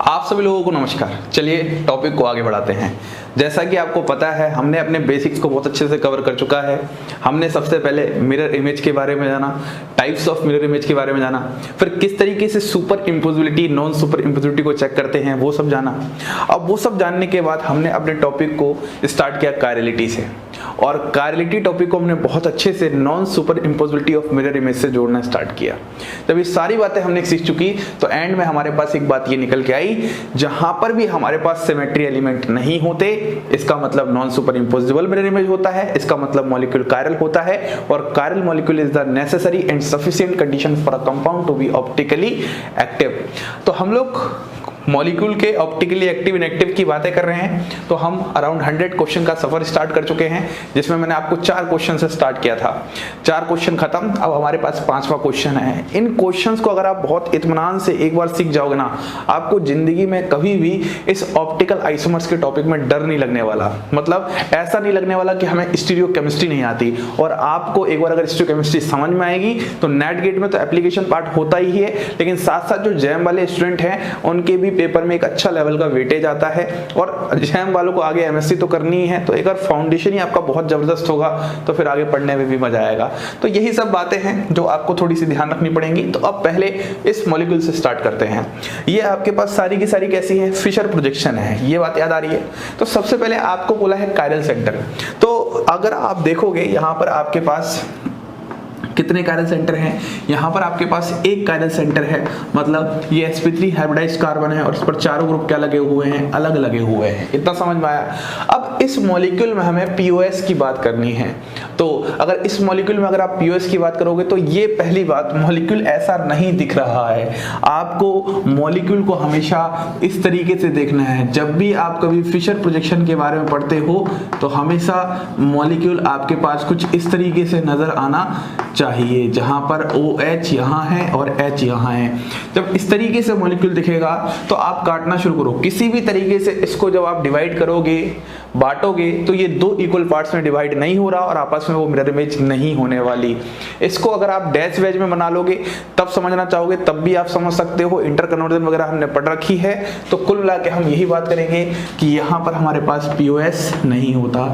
आप सभी लोगों को नमस्कार। चलिए टॉपिक को आगे बढ़ाते हैं। जैसा कि आपको पता है, हमने अपने बेसिक्स को बहुत अच्छे से कवर कर चुका है। हमने सबसे पहले मिरर इमेज के बारे में जाना, टाइप्स ऑफ मिरर इमेज के बारे में जाना, फिर किस तरीके से सुपर इम्पोजिबिलिटी, नॉन सुपर इम्पोजिबिलिटी को चेक करते हैं वो सब जाना। अब वो सब जानने के बाद हमने अपने टॉपिक को स्टार्ट किया कायरलिटी से, और कायरलिटी टॉपिक को हमने बहुत अच्छे से non superimposability of mirror image से जोड़ना स्टार्ट किया। जब ये सारी बातें हमने सीख चुकी तो एंड में हमारे पास एक बात ये निकल के आई, जहां पर भी हमारे पास सिमेट्री एलिमेंट नहीं होते इसका मतलब non superimposable mirror image होता है, इसका मतलब मॉलिक्यूल कायरल होता है, और chiral molecule is the necessary and sufficient condition for a compound to be optically active. तो हम लोग मॉलिक्यूल के ऑप्टिकली एक्टिव इनएक्टिव की बातें कर रहे हैं। तो हम अराउंड 100 क्वेश्चन का सफर स्टार्ट कर चुके हैं, जिसमें मैंने आपको 4 क्वेश्चन से स्टार्ट किया था। 4 क्वेश्चन खत्म, अब हमारे पास 5वां क्वेश्चन है। इन क्वेश्चंस को अगर आप बहुत इत्मीनान से एक बार सीख जाओगे ना, आपको जिंदगी में कभी भी इस ऑप्टिकल आइसोमर्स के टॉपिक में डर नहीं लगने वाला। मतलब ऐसा नहीं लगने वाला कि हमें स्टीरियोकेमिस्ट्री नहीं आती, और आपको एक बार अगर स्टीरियोकेमिस्ट्री समझ में आएगी तो नेट गेट में तो एप्लीकेशन पार्ट होता ही है, लेकिन साथ साथ जो जैम वाले स्टूडेंट हैं उनके भी पेपर में एक अच्छा लेवल का वेटेज आता है। और जैम वालों को आगे एमएससी तो करनी ही है, तो एक बार फाउंडेशन ही आपका बहुत जबरदस्त होगा तो फिर आगे पढ़ने में भी मजा आएगा। तो यही सब बातें हैं जो आपको थोड़ी सी ध्यान रखनी पड़ेंगी। तो अब पहले इस मॉलिक्यूल से स्टार्ट करते हैं। ये आपके पास सारी की सारी कैसी है, फिशर प्रोजेक्शन है, ये बात याद आ रही है। तो सबसे पहले आपको बोला है कायरल सेंटर। तो अगर आप देखोगे यहाँ पर आपके पास कितने कायरल सेंटर हैं, यहाँ पर आपके पास एक कायरल सेंटर है। मतलब ये sp3 हाइब्रिडाइज्ड कार्बन है और इस पर चारों ग्रुप क्या लगे हुए हैं, अलग लगे हुए हैं। इतना समझ में आया। अब इस मॉलिक्यूल में हमें पीओएस की बात करनी है। तो अगर इस मॉलिक्यूल में अगर आप पीओएस की बात करोगे तो ये पहली बात, मॉलिक्यूल ऐसा नहीं दिख रहा है। आपको मॉलिक्यूल को हमेशा इस तरीके से देखना है। जब भी आप कभी फिशर प्रोजेक्शन के बारे में पढ़ते हो तो हमेशा मॉलिक्यूल आपके पास कुछ इस तरीके से नजर आना चाहिए, जहां पर OH यहाँ है और H यहाँ है। जब इस तरीके से मॉलिक्यूल दिखेगा तो आप काटना शुरू करो। किसी भी तरीके से इसको जब आप डिवाइड करोगे, बांटोगे, तो ये 2 इक्वल पार्ट्स में डिवाइड नहीं हो रहा और आपस में वो मिरर इमेज नहीं होने वाली। इसको अगर आप डैश वेज में बना लोगे तब समझना चाहोगे तब भी आप समझ सकते हो। इंटर कन्वर्जन वगैरह हमने पढ़ रखी है। तो कुल मिला के हम यही बात करेंगे कि यहाँ पर हमारे पास POS नहीं होता।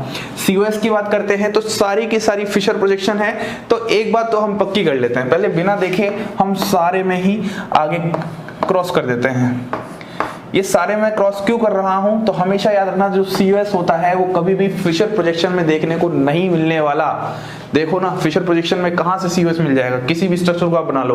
COS की बात करते हैं तो सारी की सारी फिशर प्रोजेक्शन है। तो एक बात तो हम पक्की कर लेते हैं, पहले बिना देखे हम सारे में ही आगे क्रॉस कर देते हैं। ये सारे मैं क्रॉस क्यों कर रहा हूं, तो हमेशा याद रखना जो COS होता है वो कभी भी फिशर प्रोजेक्शन में देखने को नहीं मिलने वाला। देखो ना, फिशर प्रोजेक्शन में कहां से COS मिल जाएगा, किसी भी स्ट्रक्चर को आप बना लो।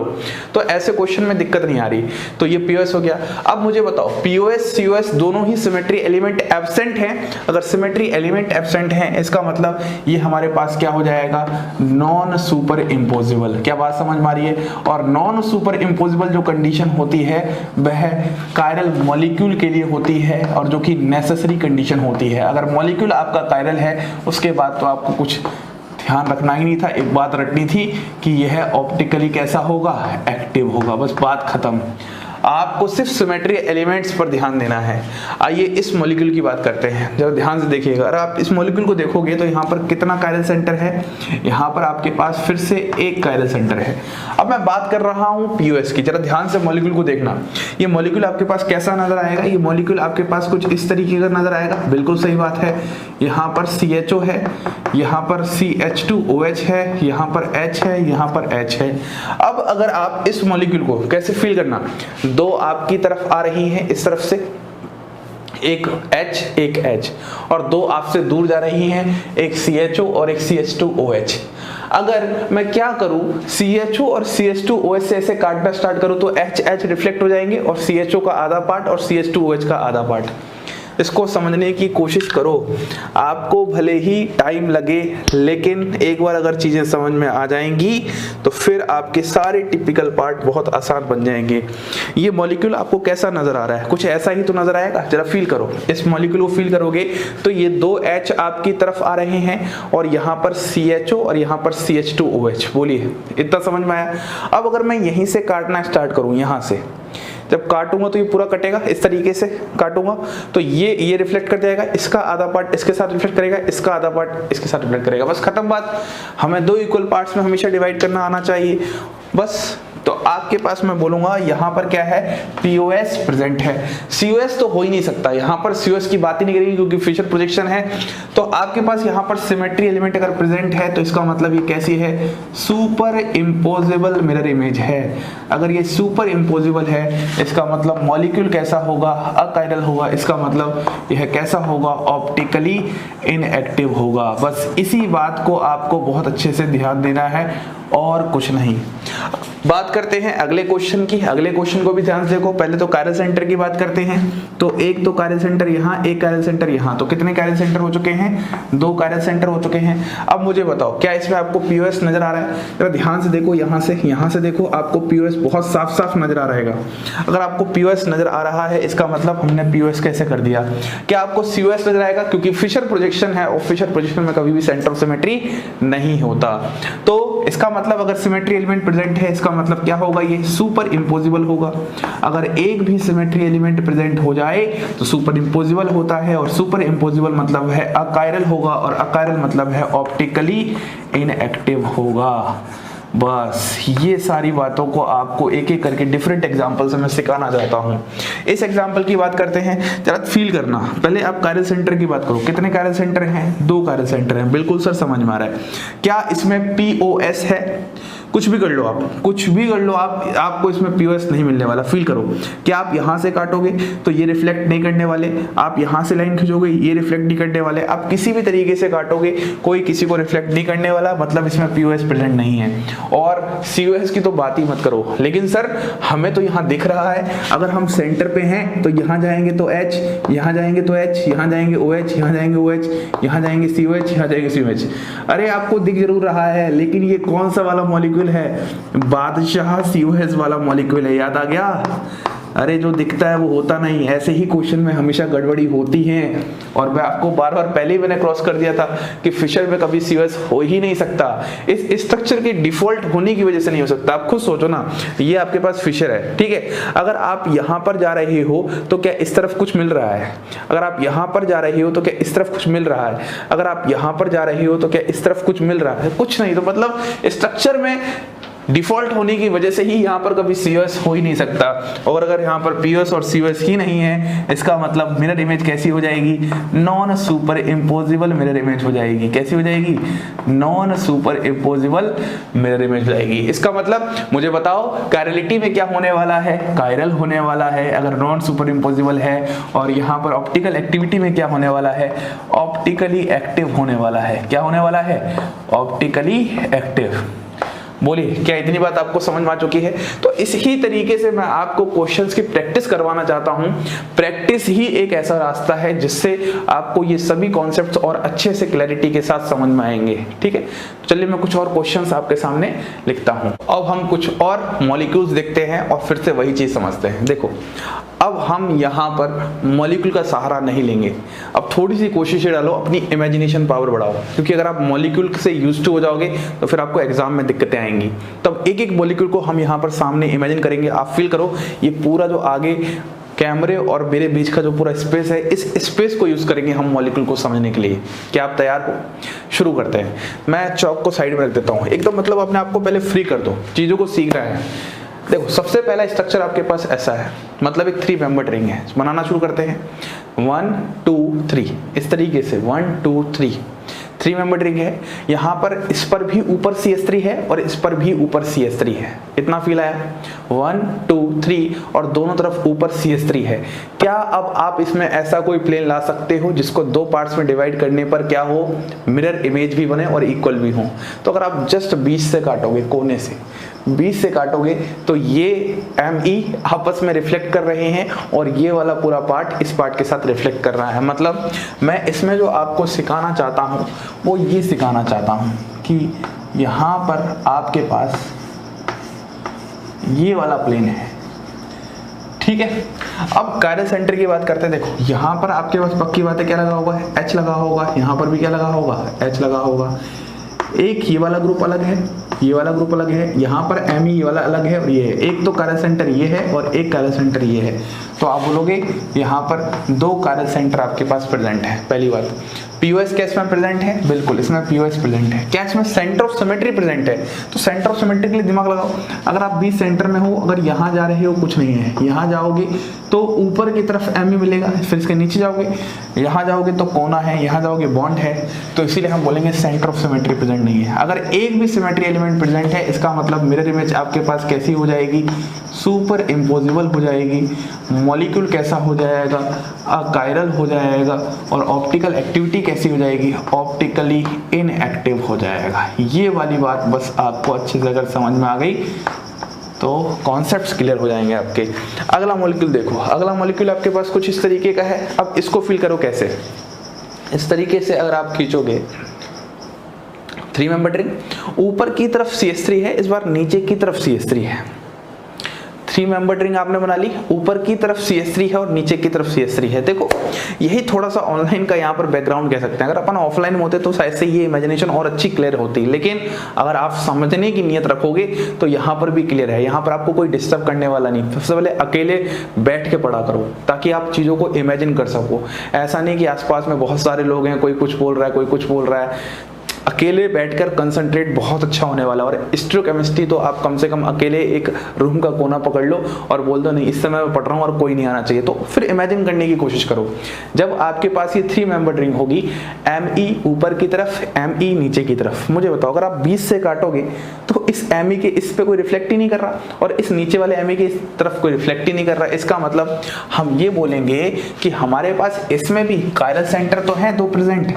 तो ऐसे क्वेश्चन में दिक्कत नहीं आ रही। तो ये POS हो गया। अब मुझे बताओ, POS COS दोनों ही सिमेट्री एलिमेंट एब्सेंट हैं। अगर सिमेट्री एलिमेंट एब्सेंट हैं इसका मतलब ये हमारे पास क्या हो जाएगा, नॉन सुपर इम्पोजिबल। क्या बात समझ में आ रही है। और नॉन सुपर इम्पोजिबल जो कंडीशन होती है वह कायरल मॉलिक्यूल के लिए होती है, और जो कि नेसेसरी कंडीशन होती है। अगर मॉलिक्यूल आपका कायरल है उसके बाद तो आपको कुछ ध्यान रखना ही नहीं था, एक बात रटनी थी कि यह ऑप्टिकली कैसा होगा, एक्टिव होगा। बस बात खत्म। आपको सिर्फ सिमेट्री एलिमेंट्स पर ध्यान देना है। आइए इस मॉलिक्यूल की बात करते हैं, जरा ध्यान से देखिएगा। अगर आप इस मॉलिक्यूल को देखोगे तो यहाँ पर कितना कायरल सेंटर है, यहाँ पर आपके पास फिर से एक कायरल सेंटर है। अब मैं बात कर रहा हूँ POS की, जरा ध्यान से मॉलिक्यूल को देखना। ये मॉलिक्यूल आपके पास कैसा नजर आएगा, ये मॉलिक्यूल आपके पास कुछ इस तरीके का नजर आएगा। बिल्कुल सही बात है। यहाँ पर CHO है, यहाँ पर CH2OH है, यहाँ पर H है, यहाँ पर H है। अब अगर आप इस मॉलिक्यूल को कैसे फील करना, 2 आपकी तरफ आ रही हैं इस तरफ से, एक H एक H, और 2 आपसे दूर जा रही हैं, एक CHO और एक CH2OH। अगर मैं क्या करूं, CHO और CH2OH से ऐसे काटना स्टार्ट करूं तो HH रिफ्लेक्ट हो जाएंगे और CHO का आधा पार्ट और CH2OH का आधा पार्ट। इसको समझने की कोशिश करो। आपको भले ही टाइम लगे, लेकिन एक बार अगर चीजें समझ में आ जाएंगी तो फिर आपके सारे टिपिकल पार्ट बहुत आसान बन जाएंगे। ये मॉलिक्यूल आपको कैसा नजर आ रहा है, कुछ ऐसा ही तो नजर आएगा। जरा फील करो, इस मॉलिक्यूल को फील करोगे तो ये 2 H आपकी तरफ आ रहे हैं और यहाँ पर CHO और यहाँ पर CH2OH। बोलिए, इतना समझ में आया। अब अगर मैं यहीं से काटना स्टार्ट करूं, यहाँ से जब काटूंगा तो ये पूरा कटेगा, इस तरीके से काटूंगा तो ये रिफ्लेक्ट कर जाएगा, इसका आधा पार्ट इसके साथ रिफ्लेक्ट करेगा, इसका आधा पार्ट इसके साथ रिफ्लेक्ट करेगा। बस खत्म बात। हमें 2 इक्वल पार्ट्स में हमेशा डिवाइड करना आना चाहिए। बस तो आपके पास मैं बोलूंगा यहाँ पर क्या है, POS प्रेजेंट है। COS तो हो ही नहीं सकता, यहाँ पर COS की बात ही नहीं करेगी क्योंकि फिशर प्रोजेक्शन है। तो आपके पास यहाँ पर सिमेट्री एलिमेंट अगर प्रेजेंट है तो इसका मतलब ये कैसी है, सुपर इम्पोजिबल मिरर इमेज है। अगर ये सुपर इम्पोजिबल है इसका मतलब मॉलिक्यूल कैसा होगा, अकायरल होगा। इसका मतलब यह कैसा होगा, ऑप्टिकली इनएक्टिव होगा। बस इसी बात को आपको बहुत अच्छे से ध्यान देना है और कुछ नहीं। बात करते हैं अगले क्वेश्चन की। अगले क्वेश्चन को भी ध्यान से देखो। पहले तो कायरल सेंटर की बात करते हैं। तो एक तो कायरल सेंटर यहाँ, एक कायरल सेंटर यहाँ। तो कितने कायरल सेंटर हो चुके हैं, 2 कायरल सेंटर हो चुके हैं। अब मुझे बताओ क्या इसमें आपको POS नजर आ रहा है? जरा ध्यान से देखो, यहाँ से देखो, आपको POS बहुत साफ साफ नजर आ रहेगा। अगर आपको POS नजर आ रहा है इसका मतलब हमने POS कैसे कर दिया। क्या आपको COS नजर आएगा? क्योंकि फिशर प्रोजेक्शन है और फिशर प्रोजेक्शन में कभी भी सेंटर ऑफ सिमेट्री नहीं होता। तो इसका मतलब अगर सिमेट्री एलिमेंट प्रेजेंट है इसका मतलब क्या होगा, ये सुपर इम्पोजिबल होगा। अगर एक भी सिमेट्री एलिमेंट प्रेजेंट हो जाए तो सुपर इम्पोजिबल होता है, और सुपर इम्पोजिबल मतलब है अकायरल होगा, और अकायरल मतलब है ऑप्टिकली इनएक्टिव होगा। बस ये सारी बातों को आपको एक एक करके डिफरेंट एग्जांपल से मैं सिखाना चाहता हूँ। इस एग्जांपल की बात करते हैं, जरा फील करना। पहले आप कायरल सेंटर की बात करो। कितने कायरल सेंटर हैं? 2 कायरल सेंटर हैं। बिल्कुल सर समझ में आ रहा है। क्या इसमें POS है? कुछ भी कर लो आप, कुछ भी कर लो आप, आपको इसमें POS नहीं मिलने वाला। फील करो, क्या आप यहाँ से काटोगे तो ये रिफ्लेक्ट नहीं करने वाले, आप यहाँ से लाइन खींचोगे ये रिफ्लेक्ट नहीं करने वाले, आप किसी भी तरीके से काटोगे कोई किसी को रिफ्लेक्ट नहीं करने वाला, मतलब इसमें POS प्रेजेंट नहीं है। और COS की तो बात ही मत करो। लेकिन सर हमें तो यहाँ दिख रहा है, अगर हम सेंटर पे हैं तो यहाँ जाएंगे तो H, यहाँ जाएंगे तो H, यहाँ जाएंगे OH, यहाँ जाएंगे OH, यहाँ जाएंगे COH, यहाँ जाएंगे COH। अरे आपको दिख जरूर रहा है, लेकिन ये कौन सा वाला मॉलिक्यूल है? बादशाह COS वाला मॉलिक्यूल है। याद आ गया? अरे जो दिखता है वो होता नहीं। ऐसे ही क्वेश्चन में हमेशा गड़बड़ी होती है, और मैं आपको बार बार पहले ही मैंने क्रॉस कर दिया था कि फिशर में कभी COS हो ही नहीं सकता। इस स्ट्रक्चर के डिफॉल्ट होने की वजह से नहीं हो सकता। आप खुद सोचो ना, ये आपके पास फिशर है, ठीक है। अगर आप यहाँ पर जा रहे हो तो क्या इस तरफ कुछ मिल रहा है? अगर आप यहाँ पर जा रहे हो तो क्या इस तरफ कुछ मिल रहा है? अगर आप यहाँ पर जा रहे हो तो क्या इस तरफ कुछ मिल रहा है? कुछ नहीं। तो मतलब स्ट्रक्चर में डिफॉल्ट होने की वजह से ही यहाँ पर कभी COS हो ही नहीं सकता। और अगर यहाँ पर POS और COS ही नहीं है, इसका मतलब मिरर इमेज कैसी हो जाएगी? Non superimposable mirror image हो जाएगी। कैसी हो जाएगी? Non superimposable mirror image हो जाएगी। इसका मतलब मुझे बताओ कायरलिटी में क्या होने वाला है? कायरल होने वाला है अगर नॉन सुपर इम्पोजिबल है। और यहाँ पर ऑप्टिकल एक्टिविटी में क्या होने वाला है? ऑप्टिकली एक्टिव होने वाला है। क्या होने वाला है? Optically active. बोलिए, क्या इतनी बात आपको समझ में आ चुकी है? तो इसी तरीके से मैं आपको क्वेश्चंस की प्रैक्टिस करवाना चाहता हूं। प्रैक्टिस ही एक ऐसा रास्ता है जिससे आपको ये सभी कॉन्सेप्ट्स और अच्छे से क्लैरिटी के साथ समझ में आएंगे, ठीक है। चलिए मैं कुछ और क्वेश्चंस आपके सामने लिखता हूं। अब हम कुछ और मॉलिक्यूल्स देखते हैं और फिर से वही चीज समझते हैं। देखो, अब हम यहाँ पर मॉलिक्यूल का सहारा नहीं लेंगे। अब थोड़ी सी कोशिशें डालो, अपनी इमेजिनेशन पावर बढ़ाओ, क्योंकि अगर आप मॉलिक्यूल से यूज्ड टू हो जाओगे तो फिर आपको एग्जाम में दिक्कतें आएंगी। तब एक एक मॉलिक्यूल को हम यहाँ पर सामने इमेजिन करेंगे। आप फील करो, ये पूरा जो आगे कैमरे और मेरे बीच का जो पूरा स्पेस है, इस स्पेस को यूज करेंगे हम मॉलिक्यूल को समझने के लिए। क्या आप तैयार हो? शुरू करते हैं। मैं चौक को साइड में रख देता हूँ एकदम, मतलब अपने आप को पहले फ्री कर दो, चीजों को सीख रहा है। देखो, सबसे पहला स्ट्रक्चर आपके पास ऐसा है, मतलब एक 3 मेंबर्ड रिंग है। बनाना शुरू करते हैं। 1 2 3 इस तरीके से 1 2 3 मेंबर्ड रिंग है। यहाँ पर इस पर भी ऊपर CH3 है और इस पर भी ऊपर CH3 है। इतना फील आया? 1 2 3 और दोनों तरफ ऊपर CH3 है। क्या अब आप इसमें ऐसा कोई प्लेन ला सकते हो जिसको 2 पार्ट्स में डिवाइड करने पर क्या हो? मिरर इमेज भी बने और इक्वल भी हो। तो अगर आप जस्ट बीच से काटोगे, कोने से बीच से काटोगे तो ये ME आपस में रिफ्लेक्ट कर रहे हैं और ये वाला पूरा पार्ट इस पार्ट के साथ रिफ्लेक्ट कर रहा है। मतलब मैं इसमें जो आपको सिखाना चाहता हूँ वो ये सिखाना चाहता हूँ कि यहाँ पर आपके पास ये वाला प्लेन है, ठीक है। अब कायरल सेंटर की बात करते हैं। देखो, यहाँ पर आपके पास पक्की बात है, क्या लगा होगा? H लगा होगा। यहाँ पर भी क्या लगा होगा? H लगा होगा। एक ये वाला ग्रुप अलग है, ये वाला ग्रुप अलग है, यहाँ पर ME ये वाला अलग है और ये है। एक तो कायरल सेंटर ये है और एक कायरल सेंटर ये है। तो आप बोलोगे यहाँ पर 2 कायरल सेंटर आपके पास प्रेजेंट है, पहली बात। पीओएस क्या इसमें प्रेजेंट है? बिल्कुल इसमें पीओएस प्रेजेंट है। क्या इसमें सेंटर ऑफ सिमेट्री प्रेजेंट है? तो सेंटर ऑफ सिमेट्री के लिए दिमाग लगाओ, अगर आप बीच सेंटर में हो, अगर यहाँ जा रहे हो कुछ नहीं है, यहाँ जाओगे तो ऊपर की तरफ एम मिलेगा, फिर इसके नीचे जाओगे, यहाँ जाओगे तो कोना है, यहाँ जाओगे बॉन्ड है, तो इसीलिए हम बोलेंगे सेंटर ऑफ सिमेट्री प्रेजेंट नहीं है। अगर एक भी सिमेट्री एलिमेंट प्रेजेंट है, इसका मतलब मिरर इमेज आपके पास कैसी हो जाएगी? सुपर इम्पोजिबल हो जाएगी। मॉलिक्यूल कैसा हो जाएगा? अकायरल हो जाएगा। और ऑप्टिकल एक्टिविटी कैसी हो जाएगी? ऑप्टिकली इनएक्टिव हो जाएगा। ये वाली बात बस आपको अच्छे से अगर समझ में आ गई तो कॉन्सेप्ट्स क्लियर हो जाएंगे आपके। अगला मॉलिक्यूल देखो, अगला मॉलिक्यूल आपके पास कुछ इस तरीके का है। अब इसको फील करो कैसे? इस तरीके से अगर आप खींचोगे 3 मेंबर्ड रिंग, ऊपर की तरफ CH3 है, इस बार नीचे की तरफ CH3 है। 3 मेंबर्ड रिंग आपने बना ली, ऊपर की तरफ CH3 है और नीचे की तरफ CH3 है। देखो यही थोड़ा सा ऑनलाइन का यहाँ पर बैकग्राउंड कह सकते हैं। अगर अपन ऑफलाइन में होते तो शायद से ये इमेजिनेशन और अच्छी क्लियर होती, लेकिन अगर आप समझने की नियत रखोगे तो यहाँ पर भी क्लियर है। यहाँ पर आपको कोई डिस्टर्ब करने वाला नहीं। सबसे पहले अकेले बैठ के पढ़ा करो ताकि आप चीज़ों को इमेजिन कर सको। ऐसा नहीं कि आसपास में बहुत सारे लोग हैं, कोई कुछ बोल रहा है, कोई कुछ बोल रहा है। अकेले बैठकर कंसंट्रेट बहुत अच्छा होने वाला। और स्टीरियोकेमिस्ट्री तो आप कम से कम अकेले एक रूम का कोना पकड़ लो और बोल दो नहीं इस समय मैं पढ़ रहा हूँ और कोई नहीं आना चाहिए, तो फिर इमेजिन करने की कोशिश करो। जब आपके पास ये 3 मेंबर्ड रिंग होगी, ME ऊपर की तरफ, ME नीचे की तरफ, मुझे बताओ अगर आप 20 से काटोगे तो इस ME के इस पे कोई रिफ्लेक्ट ही नहीं कर रहा और इस नीचे वाले ME के इस तरफ कोई रिफ्लेक्ट ही नहीं कर रहा। इसका मतलब हम ये बोलेंगे कि हमारे पास इसमें भी कायरल सेंटर तो है 2 प्रेजेंट,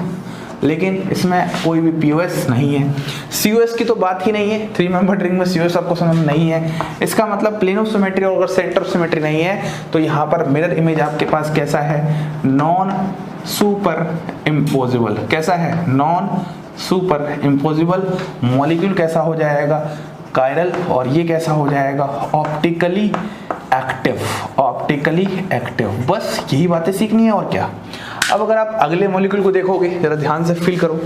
लेकिन इसमें कोई भी पीओएस नहीं है। सीओएस की तो बात ही नहीं है, 3 मेंबर्ड रिंग में सीओएस आपको समझ में नहीं है। इसका मतलब प्लेन ऑफ सिमेट्री और अगर सेंटर ऑफ सिमेट्री नहीं है तो यहाँ पर मिरर इमेज आपके पास कैसा है? Non super imposable. कैसा है? Non super imposable. मॉलिक्यूल कैसा हो जाएगा? कायरल। और ये कैसा हो जाएगा? Optically active. Optically active. बस यही बातें सीखनी है और क्या। अब अगर आप अगले मॉलिक्यूल को देखोगे, जरा ध्यान से फील करो।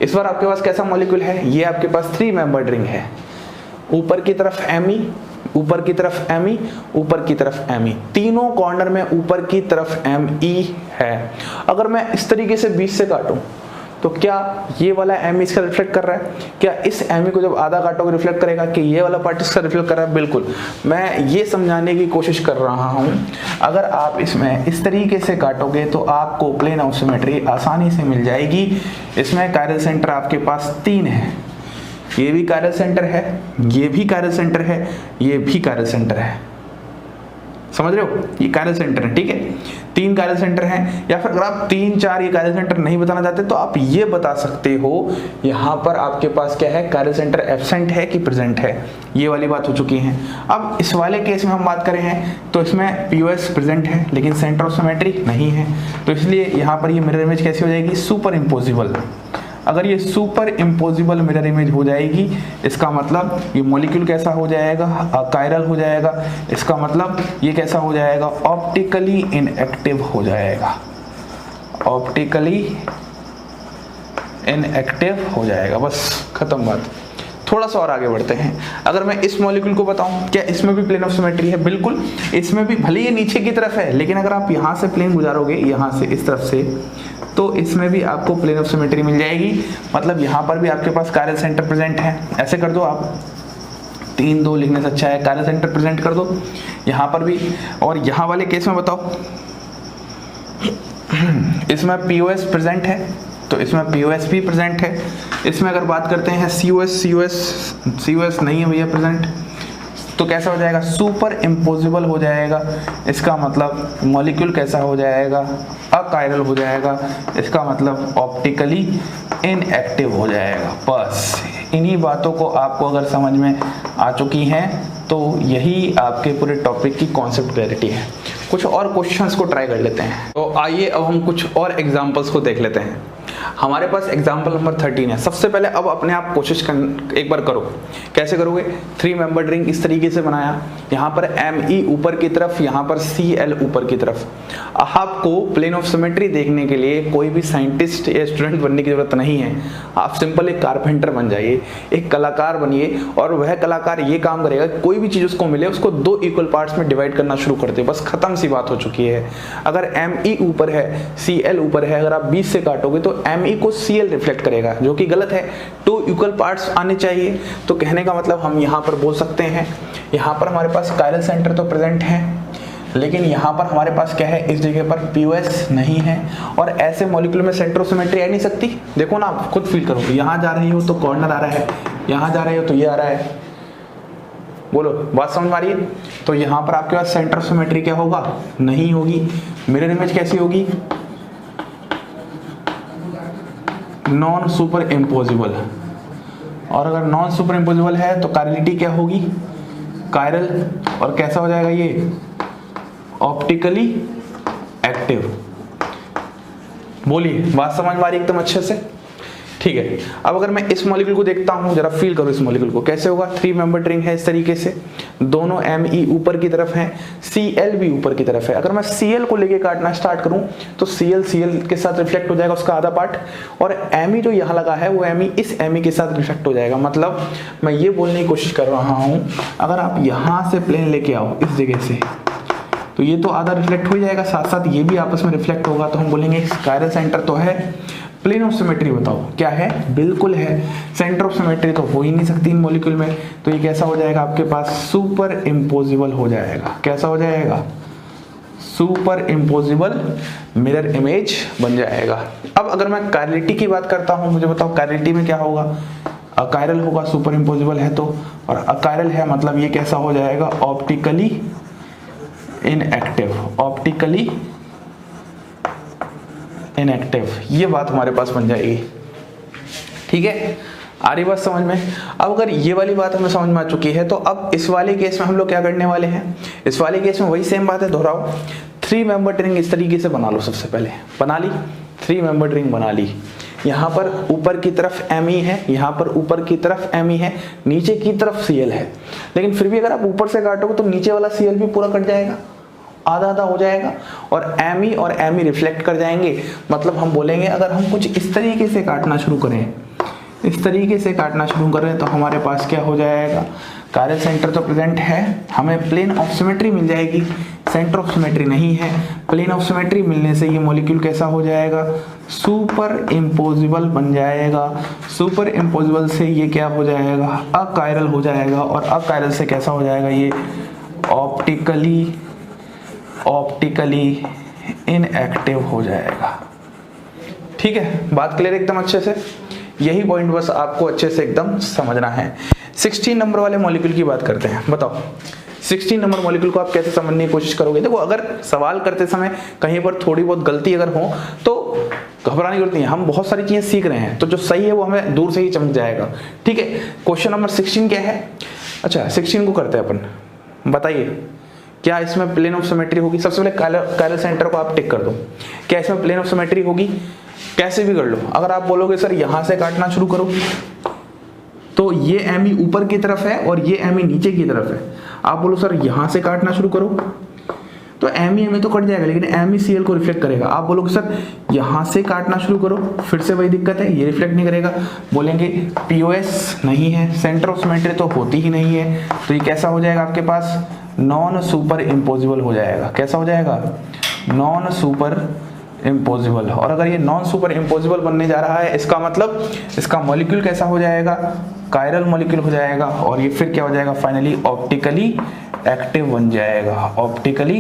इस बार आपके पास कैसा मॉलिक्यूल है? ये आपके पास 3 मेंबर्ड रिंग है। ऊपर की तरफ ME, ऊपर की तरफ ME, ऊपर की तरफ ME, तीनों कॉर्नर में ऊपर की तरफ ME है। अगर मैं इस तरीके से 20 से काटूं तो क्या ये वाला ME इसका रिफ्लेक्ट कर रहा है? क्या इस ME को जब आधा काटोगे रिफ्लेक्ट करेगा? कि ये वाला पार्ट इसका रिफ्लेक्ट कर रहा है? बिल्कुल। मैं ये समझाने की कोशिश कर रहा हूँ, अगर आप इसमें इस तरीके से काटोगे तो आपको प्लेन ऑफ सिमेट्री आसानी से मिल जाएगी। इसमें कायरल सेंटर आपके पास 3 है। ये भी कायरल सेंटर है, ये भी कायरल सेंटर है, ये भी कायरल सेंटर है। समझ रहे हो? ये कायरल सेंटर है, ठीक है। 3 कायरल सेंटर हैं। या फिर अगर आप 3 4 ये कायरल सेंटर नहीं बताना चाहते तो आप ये बता सकते हो यहाँ पर आपके पास क्या है? कायरल सेंटर एब्सेंट है कि प्रेजेंट है। ये वाली बात हो चुकी है। अब इस वाले केस में हम बात करें हैं तो इसमें पीओएस प्रेजेंट है लेकिन सेंटर ऑफ सिमेट्री नहीं है, तो इसलिए यहाँ पर ये मिरर इमेज कैसी हो जाएगी? Super imposable. अगर ये सुपर इम्पोजिबल मिरर इमेज हो जाएगी, इसका मतलब ये मॉलिक्यूल कैसा हो जाएगा? कायरल हो जाएगा। इसका मतलब ये कैसा हो जाएगा? ऑप्टिकली इनएक्टिव हो जाएगा। ऑप्टिकली इनएक्टिव हो जाएगा। बस खत्म बात। थोड़ा सा और आगे बढ़ते हैं। अगर मैं इस मॉलिक्यूल को बताऊं, क्या इसमें भी प्लेन ऑफ सिमेट्री है? बिल्कुल। इसमें भी भले ये नीचे की तरफ है, लेकिन अगर आप यहाँ से प्लेन गुजारोगे, यहाँ से इस तरफ से, तो इसमें भी आपको प्लेन ऑफ सिमेट्री मिल जाएगी। मतलब यहाँ पर भी आपके पास कायरल सेंटर प्रेजेंट है। ऐसे कर दो आप, 3 2 लिखने से अच्छा है, कायरल सेंटर प्रेजेंट कर दो यहाँ पर भी। और यहाँ वाले केस में बताओ, इसमें पीओएस प्रेजेंट है तो इसमें पीओएस भी प्रेजेंट है। इसमें अगर बात करते हैं सीओएस नहीं है भैया प्रेजेंट, तो कैसा हो जाएगा? सुपर इम्पोजिबल हो जाएगा। इसका मतलब मॉलिक्यूल कैसा हो जाएगा? अकायरल हो जाएगा। इसका मतलब ऑप्टिकली इनएक्टिव हो जाएगा। बस इन्हीं बातों को आपको अगर समझ में आ चुकी हैं तो यही आपके पूरे टॉपिक की कॉन्सेप्ट क्लैरिटी है। कुछ और क्वेश्चंस को ट्राई कर लेते हैं। तो आइए अब हम कुछ और एग्जांपल्स को देख लेते हैं। हमारे पास एग्जाम्पल नंबर 13 है। सबसे पहले अब अपने आप कोशिश एक बार करो। कैसे करोगे? 3 मेंबर्ड रिंग इस तरीके से बनाया, यहाँ पर ME ऊपर की तरफ, यहाँ पर CL ऊपर की तरफ। आपको प्लेन ऑफ सिमेट्री देखने के लिए कोई भी साइंटिस्ट या स्टूडेंट बनने की जरूरत नहीं है। आप सिंपल एक कारपेंटर बन जाइए, एक कलाकार बनिए, और वह कलाकार ये काम करेगा, कोई भी चीज उसको मिले उसको 2 इक्वल पार्ट्स में डिवाइड करना शुरू कर दे, बस खत्म सी बात हो चुकी है। अगर ME ऊपर है, CL ऊपर है, अगर आप 20 से काटोगे तो ME को CL रिफ्लेक्ट करेगा, जो कि गलत है। 2 इक्वल पार्ट्स आने चाहिए। तो कहने का मतलब हम यहाँ पर बोल सकते हैं, यहाँ पर हमारे पास कायरल सेंटर तो प्रेजेंट है, लेकिन यहाँ पर हमारे पास क्या है, इस जगह पर POS नहीं है। और ऐसे मॉलिक्यूल में सेंटर ऑफ सिमेट्री आ नहीं सकती। देखो ना, आप खुद फील करो, यहाँ जा रही हो तो कॉर्नर आ रहा है, यहाँ जा रही हो तो ये आ रहा है। बोलो, बात समझ में आ रही है? तो यहाँ पर आपके पास सेंटर ऑफ सिमेट्री क्या होगा, नहीं होगी। मिरर इमेज कैसी होगी, नॉन सुपर इम्पोजिबल। और अगर नॉन सुपर इम्पोजिबल है तो कायरलिटी क्या होगी, कायरल। और कैसा हो जाएगा ये, ऑप्टिकली एक्टिव। बोलिए, बात समझ में आ रही है एकदम अच्छे से? ठीक है। अब अगर मैं इस मॉलिक्यूल को देखता हूं, जरा फील करो इस मॉलिक्यूल को, कैसे होगा। 3 मेंबर्ड रिंग है इस तरीके से, दोनों ME ऊपर की तरफ हैं, CL भी ऊपर की तरफ है। अगर मैं CL को लेके काटना स्टार्ट करूं तो CL के साथ रिफ्लेक्ट हो जाएगा उसका आधा पार्ट, और ME जो यहाँ लगा है वो ME इस ME के साथ रिफ्लेक्ट हो जाएगा। मतलब मैं ये बोलने की कोशिश कर रहा हूं, अगर आप यहाँ से प्लेन लेके आओ इस जगह से, तो ये तो आधा रिफ्लेक्ट हो जाएगा, साथ साथ ये भी आपस में रिफ्लेक्ट होगा। तो हम बोलेंगे कायरल सेंटर तो है, प्लेन ऑफ सिमेट्री बताओ क्या है, बिल्कुल है। सेंटर ऑफ सिमेट्री तो हो ही नहीं सकती इन मॉलिक्यूल में, तो ये कैसा हो जाएगा आपके पास, सुपर इम्पोजिबल हो जाएगा। कैसा हो जाएगा, सुपर इम्पोजिबल मिरर इमेज बन जाएगा। अब अगर मैं कायरलिटी की बात करता हूं, मुझे बताओ कायरलिटी में क्या होगा, अकायरल होगा, सुपर इम्पोजिबल है तो, और अकायरल है मतलब ये कैसा हो जाएगा, ऑप्टिकली इनएक्टिव। ऑप्टिकली इनएक्टिव, ये बात हमारे पास बन जाएगी। ठीक है, आ रही बात समझ में? अब अगर ये वाली बात हमें समझ में आ चुकी है, तो अब इस वाले केस में हम लोग क्या करने वाले हैं, इस वाले केस में वही सेम बात है, दोहराओ। 3 मेंबर्ड रिंग इस तरीके से बना लो। सबसे पहले बना ली, 3 मेंबर्ड रिंग बना ली। यहाँ पर ऊपर की तरफ ME है, यहाँ पर ऊपर की तरफ ME है, नीचे की तरफ CL है। लेकिन फिर भी अगर आप ऊपर से काटोगे तो नीचे वाला CL भी पूरा कट जाएगा, आधा आधा हो जाएगा, और ME और ME रिफ्लेक्ट कर जाएंगे। मतलब हम बोलेंगे अगर हम कुछ इस तरीके से काटना शुरू करें, इस तरीके से काटना शुरू करें, तो हमारे पास क्या हो जाएगा, कायरल सेंटर तो प्रेजेंट है, हमें प्लेन ऑफ सिमेट्री मिल जाएगी, सेंटर ऑफ सिमेट्री नहीं है। प्लेन ऑफ सिमेट्री मिलने से ये मॉलिक्यूल कैसा हो जाएगा, सुपर इम्पोजिबल बन जाएगा। सुपर इम्पोजिबल से ये क्या हो जाएगा, अकायरल हो जाएगा, और अकायरल से कैसा हो जाएगा, ये ऑप्टिकली इनएक्टिव हो जाएगा। ठीक है, बात क्लियर एकदम अच्छे से? यही पॉइंट बस आपको अच्छे से एकदम समझना है। 16 नंबर वाले मॉलिक्यूल की बात करते हैं। बताओ 16 नंबर मॉलिक्यूल को आप कैसे समझने की कोशिश करोगे। देखो, अगर सवाल करते समय कहीं पर थोड़ी बहुत गलती अगर हो तो घबराने की जरूरत नहीं है, हम बहुत सारी चीजें सीख रहे हैं, तो जो सही है वो हमें दूर से ही चमक जाएगा। ठीक है, क्वेश्चन नंबर 16 क्या है। अच्छा, 16 को करते हैं अपन। बताइए, क्या इसमें प्लेन ऑफ सिमेट्री होगी। सबसे पहले कायरल सेंटर को आप टिक कर दो, क्या इसमें प्लेन ऑफ सिमेट्री होगी। कैसे भी कर लो, अगर आप बोलोगे सर यहां से काटना शुरू करो, तो ये ME ऊपर की तरफ है और ये ME नीचे की तरफ है। आप बोलो सर यहां से काटना शुरू करो, तो ME तो कट जाएगा, लेकिन ME CL को रिफ्लेक्ट करेगा। आप बोलोगे सर यहां से काटना शुरू करो, फिर से वही दिक्कत है, ये रिफ्लेक्ट नहीं करेगा। बोलेंगे POS नहीं है, सेंटर ऑफ सिमेट्री तो होती ही नहीं है, तो ये कैसा हो जाएगा आपके पास, नॉन सुपर इम्पोजिबल हो जाएगा। कैसा हो जाएगा, नॉन सुपर इम्पोजिबल। और अगर ये नॉन सुपर इम्पोजिबल बनने जा रहा है, इसका मतलब इसका मॉलिक्यूल कैसा हो जाएगा, कायरल मॉलिक्यूल हो जाएगा, और ये फिर क्या हो जाएगा, फाइनली ऑप्टिकली एक्टिव बन जाएगा। ऑप्टिकली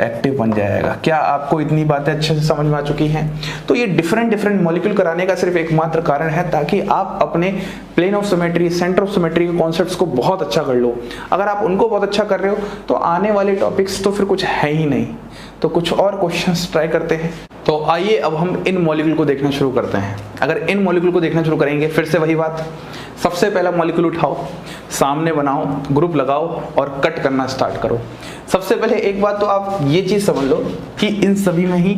एक्टिव बन जाएगा। क्या आपको इतनी बातें अच्छे से समझ में आ चुकी हैं? तो ये डिफरेंट मॉलिक्यूल कराने का सिर्फ एकमात्र कारण है ताकि आप अपने plane of symmetry, centre of symmetry के कॉन्सेप्ट्स को बहुत अच्छा कर लो। अगर आप उनको बहुत अच्छा कर रहे हो तो आने वाले टॉपिक्स तो फिर कुछ है ही नहीं। तो कुछ और क्वेश्चंस ट्राई करते हैं। तो आइए अब हम इन मॉलिक्यूल को देखना शुरू करते हैं। अगर इन मॉलिक्यूल को देखना शुरू करेंगे, फिर से वही बात, सबसे पहला मॉलिक्यूल उठाओ, सामने बनाओ, ग्रुप लगाओ और कट करना स्टार्ट करो। सबसे पहले एक बात तो आप ये चीज समझ लो कि इन सभी में ही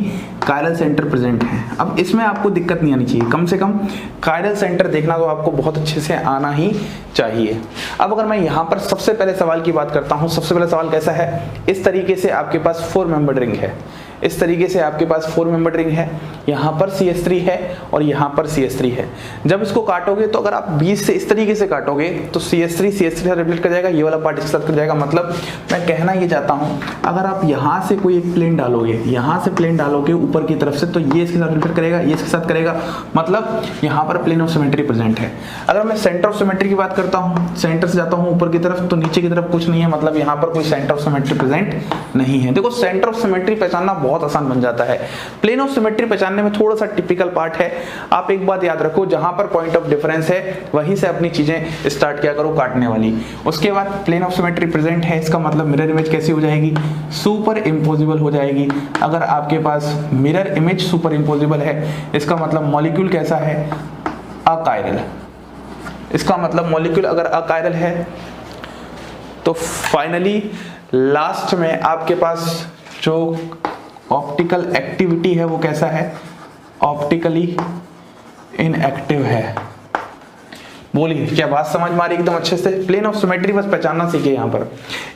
कायरल सेंटर प्रेजेंट है। अब इसमें आपको दिक्कत नहीं आनी चाहिए, कम से कम कायरल सेंटर देखना तो आपको बहुत अच्छे से आना ही चाहिए। अब अगर मैं यहाँ पर सबसे पहले सवाल की बात करता हूँ, सबसे पहला सवाल कैसा है, इस तरीके से आपके पास 4 मेंबर्ड रिंग है, इस तरीके से आपके पास 4 मेंबर रिंग है, यहाँ पर CH3 है और यहाँ पर CH3 है। जब इसको काटोगे तो अगर आप बीच से इस तरीके से काटोगे तो CH3 से रिफ्लेक्ट कर जाएगा, ये वाला पार्ट इसके साथ कर जाएगा। मतलब मैं कहना ये चाहता हूँ, अगर आप यहाँ से कोई एक प्लेन डालोगे, यहाँ से प्लेन डालोगे ऊपर की तरफ से, तो ये इसके साथ रिफ्लेक्ट करेगा, ये इसके साथ करेगा, मतलब यहाँ पर प्लेन ऑफ सिमेट्री प्रेजेंट है। अगर मैं सेंटर ऑफ सिमेट्री की बात करता हूँ, सेंटर से जाता हूँ ऊपर की तरफ, तो नीचे की तरफ कुछ नहीं है, मतलब यहाँ पर कोई सेंटर ऑफ सिमेट्री प्रेजेंट नहीं है। देखो सेंटर ऑफ सिमेट्री पहचानना बहुत आसान बन जाता है। प्लेन ऑफ सिमेट्री पहचानने में थोड़ा सा टिपिकल पार्ट है। आप एक बात याद रखो, जहां पर पॉइंट ऑफ डिफरेंस है वहीं से अपनी चीजें स्टार्ट किया करो काटने वाली। उसके बाद प्लेन ऑफ सिमेट्री प्रेजेंट है, इसका मतलब मिरर इमेज कैसी हो जाएगी, सुपर इम्पोजिबल हो जाएगी। अगर आपके पास मिरर इमेज सुपर इम्पोजिबल है, इसका मतलब मॉलिक्यूल कैसा है, अकायरल। इसका मतलब मॉलिक्यूल अगर अकायरल है तो फाइनली लास्ट में आपके पास जो ऑप्टिकल एक्टिविटी है वो कैसा है, ऑप्टिकली इनएक्टिव है। बोलिए क्या बात समझ में आ रही एकदम अच्छे से। प्लेन ऑफ सिमेट्री बस पहचानना सीखे। यहाँ पर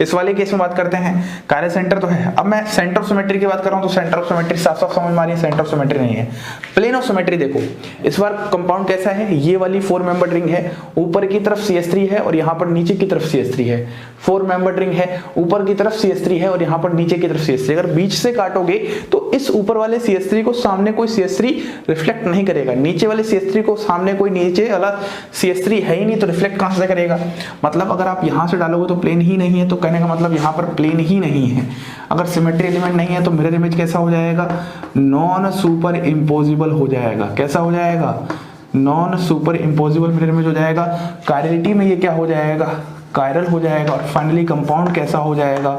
इस वाले केस में बात करते हैं, कायरल सेंटर तो है। अब मैं सेंटर ऑफ सिमेट्री की बात कर रहा हूँ तो सेंटर ऑफ सिमेट्री साफ साफ समझ में आ रही है, सेंटर ऑफ सिमेट्री नहीं है। प्लेन ऑफ सिमेट्री देखो, इस बार कंपाउंड कैसा है, ये वाली 4 मेंबर रिंग है, ऊपर की तरफ CH3 है और यहाँ पर नीचे की तरफ CH3 है। 4 मेंबर रिंग है, ऊपर की तरफ CH3 है और यहाँ पर नीचे की तरफ CH3। अगर बीच से काटोगे तो इस ऊपर वाले CH3 को सामने कोई CH3 रिफ्लेक्ट नहीं करेगा, नीचे वाले CH3 को सामने कोई नीचे वाला CH3 है ही नहीं, तो रिफ्लेक्ट कहां से करेगा। मतलब अगर आप यहां से डालोगे तो प्लेन ही नहीं है, तो कहने का मतलब यहां पर प्लेन ही नहीं है। अगर सिमेट्री एलिमेंट नहीं है तो मिरर इमेज कैसा हो जाएगा, नॉन सुपर इम्पोजिबल हो जाएगा। कैसा हो जाएगा, non superimposable mirror image हो जाएगा। कायरलिटी में ये क्या हो जाएगा, कायरल हो जाएगा। और फाइनली कंपाउंड कैसा हो जाएगा,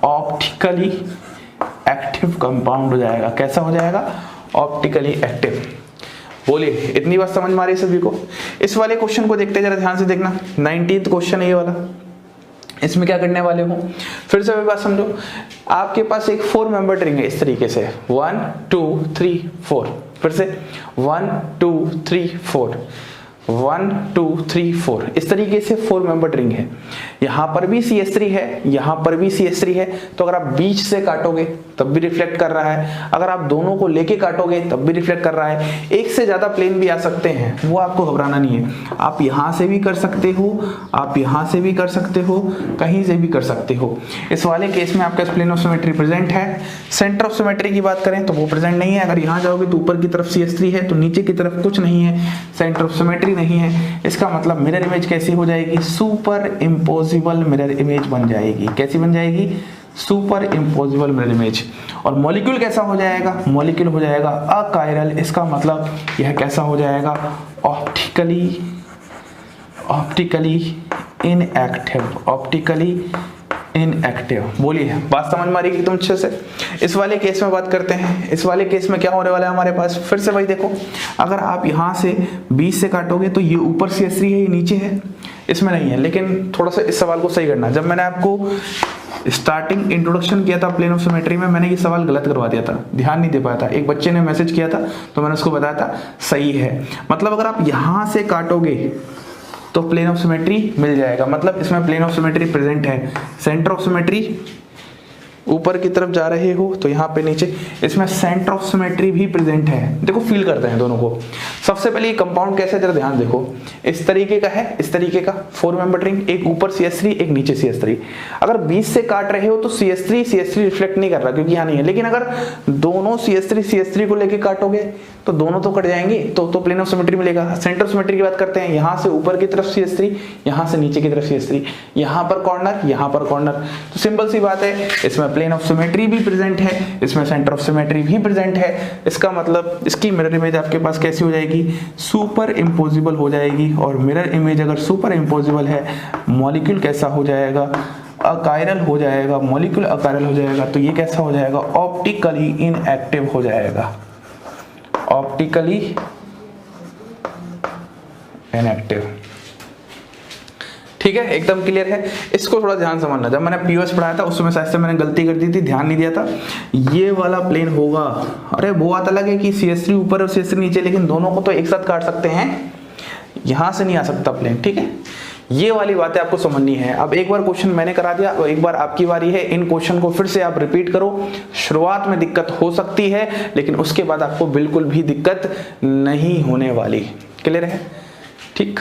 ऑप्टिकली एक्टिव कंपाउंड हो जाएगा। कैसा हो जाएगा, ऑप्टिकली एक्टिव। बोलिए इतनी बात समझ में आ रही है सभी को। इस वाले क्वेश्चन को देखते जरा ध्यान से देखना, 19th क्वेश्चन है ये वाला। इसमें क्या करने वाले हो, फिर से बात समझो। आपके पास एक 4 मेंबर रिंग है इस तरीके से, 1 2 3 4, फिर से 1 2 3 4, 1 2 3 4, इस तरीके से 4 मेंबर रिंग है। यहां पर भी CH3 है, यहां पर भी CH3 है। तो अगर आप बीच से काटोगे तब भी रिफ्लेक्ट कर रहा है, अगर आप दोनों को लेके काटोगे तब भी रिफ्लेक्ट कर रहा है। एक से ज्यादा प्लेन भी आ सकते हैं, वो आपको घबराना नहीं है। आप यहां से भी कर सकते हो, आप यहां से भी कर सकते हो, कहीं से भी कर सकते हो। इस वाले केस में आपका प्लेन ऑफ सिमेट्री प्रेजेंट है। सेंटर ऑफ सिमेट्री की बात करें तो वो प्रेजेंट नहीं है। अगर यहां जाओगे तो ऊपर की तरफ CH3 है, तो नीचे की तरफ कुछ नहीं है, सेंटर ऑफ सिमेट्री नहीं है। इसका मतलब मिरर इमेज कैसी हो जाएगी, सुपर इम्पोजिबल मिरर इमेज बन जाएगी। कैसी बन जाएगी, सुपर इम्पोजिबल मिरर इमेज। और मॉलिक्यूल कैसा हो जाएगा, मॉलिक्यूल हो जाएगा अकायरल। इसका मतलब यह कैसा हो जाएगा, ऑप्टिकली इनएक्टिव, ऑप्टिकली इनएक्टिव। बोलिए बात समझ में आ रही है एकदम अच्छे से। इस वाले केस में बात करते हैं। इस वाले केस में क्या होने वाला है हमारे पास, फिर से भाई देखो, अगर आप यहाँ से 20 से काटोगे तो ये ऊपर CH3 है, ये नीचे है, इसमें नहीं है। लेकिन थोड़ा सा इस सवाल को सही करना। जब मैंने आपको स्टार्टिंग इंट्रोडक्शन किया था प्लेन ऑफ सिमेट्री में, मैंने ये सवाल गलत करवा दिया था, ध्यान नहीं दे पाया था। एक बच्चे ने मैसेज किया था तो मैंने उसको बताया था सही है। मतलब अगर आप यहाँ से काटोगे तो प्लेन ऑफ सिमेट्री मिल जाएगा, मतलब इसमें प्लेन ऑफ सिमेट्री प्रेजेंट है। सेंटर ऑफ सिमेट्री ऊपर की तरफ जा रहे हो तो यहाँ पे नीचे, इसमें सेंटर ऑफ सिमेट्री भी प्रेजेंट है। देखो फील करते हैं दोनों को। सबसे पहले ये कंपाउंड कैसे है जरा ध्यान देखो, इस तरीके का है, इस तरीके का 4 मेंबर रिंग, एक ऊपर CH3 एक नीचे CH3। अगर 20 से काट रहे हो तो CH3 रिफ्लेक्ट नहीं कर रहा क्योंकि यहाँ नहीं है। लेकिन अगर दोनों CH3 को लेके काटोगे तो दोनों तो कट जाएंगे, तो प्लेन ऑफ सिमेट्री मिलेगा। सेंटर ऑफ सिमेट्री की बात करते हैं, यहाँ से ऊपर की तरफ CH3, यहाँ से नीचे की तरफ CH3, यहाँ पर कॉर्नर, यहाँ पर कॉर्नर। तो सिंपल सी बात है, इसमें प्लेन ऑफ सिमेट्री भी प्रेजेंट है, इसमें सेंटर ऑफ सिमेट्री भी प्रेजेंट है। इसका मतलब इसकी मिरर इमेज आपके पास कैसी हो जाएगी, सुपर इम्पोजिबल हो जाएगी। और मिरर इमेज अगर सुपर इम्पोजिबल है, मॉलिक्यूल कैसा हो जाएगा, अकायरल हो जाएगा। मॉलिक्यूल अकायरल हो जाएगा तो ये कैसा हो जाएगा, ऑप्टिकली इनएक्टिव हो जाएगा, ऑप्टिकली इनएक्टिव। ठीक है, एकदम क्लियर है। इसको थोड़ा ध्यान समझना। जब मैंने पीओएस पढ़ाया था उस समय शायद से मैंने गलती कर दी थी, ध्यान नहीं दिया था। ये वाला प्लेन होगा, अरे वो बात अलग है कि CH3 ऊपर और CH3 नीचे, लेकिन दोनों को तो एक साथ काट सकते हैं, यहां से नहीं आ सकता प्लेन। ठीक है, ये वाली बातें आपको समझनी है। अब एक बार क्वेश्चन मैंने करा दिया, एक बार आपकी बारी है, इन क्वेश्चन को फिर से आप रिपीट करो। शुरुआत में दिक्कत हो सकती है लेकिन उसके बाद आपको बिल्कुल भी दिक्कत नहीं होने वाली। क्लियर है? ठीक।